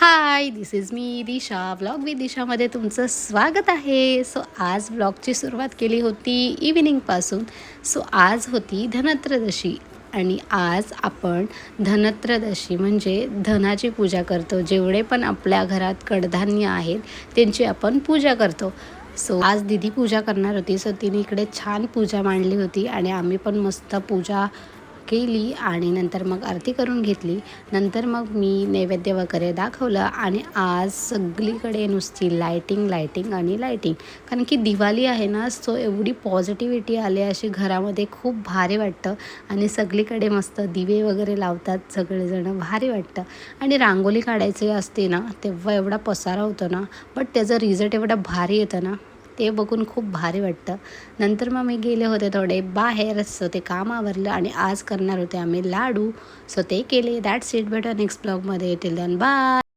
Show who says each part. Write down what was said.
Speaker 1: High, this is me Disha. Vlog with दिशामध्ये तुमचं स्वागत आहे. सो आज व्लॉगची सुरुवात केली होती इव्हिनिंगपासून. सो आज होती धनत्रयोदशी आणि आज आपण धनत्रयोदशी म्हणजे धनाची पूजा करतो. जेवढे पण आपल्या घरात कडधान्य आहेत त्यांची आपण पूजा करतो. सो आज दीदी पूजा करणार होती. सो तिने इकडे छान पूजा मांडली होती आणि आम्ही पण मस्त पूजा केली आणि नंतर मग आरती करून घेतली. नंतर मग मी नैवेद्य वगैरे दाखवलं आणि आज सगळीकडे नुसती लायटिंग आणि लायटिंग. कारण की दिवाळी आहे ना, सो एवढी पॉझिटिव्हिटी आली अशी घरामध्ये, खूप भारी वाटतं. आणि सगळीकडे मस्त दिवे वगैरे लावतात सगळेजणं, भारी वाटतं. आणि रांगोळी काढायची असते ना तेव्हा एवढा पसारा होतो ना, बट त्याचं रिझल्ट एवढा भारी येतं ना, ते बघून खूप भारी वाटतं. नंतर मग मी गेले होते थोडे बाहेर. सो ते काम आवरलं आणि आज करणार होते आम्ही लाडू. सो ते केले. That's it. भेटूया नेक्स्ट ब्लॉगमध्ये. Till then bye.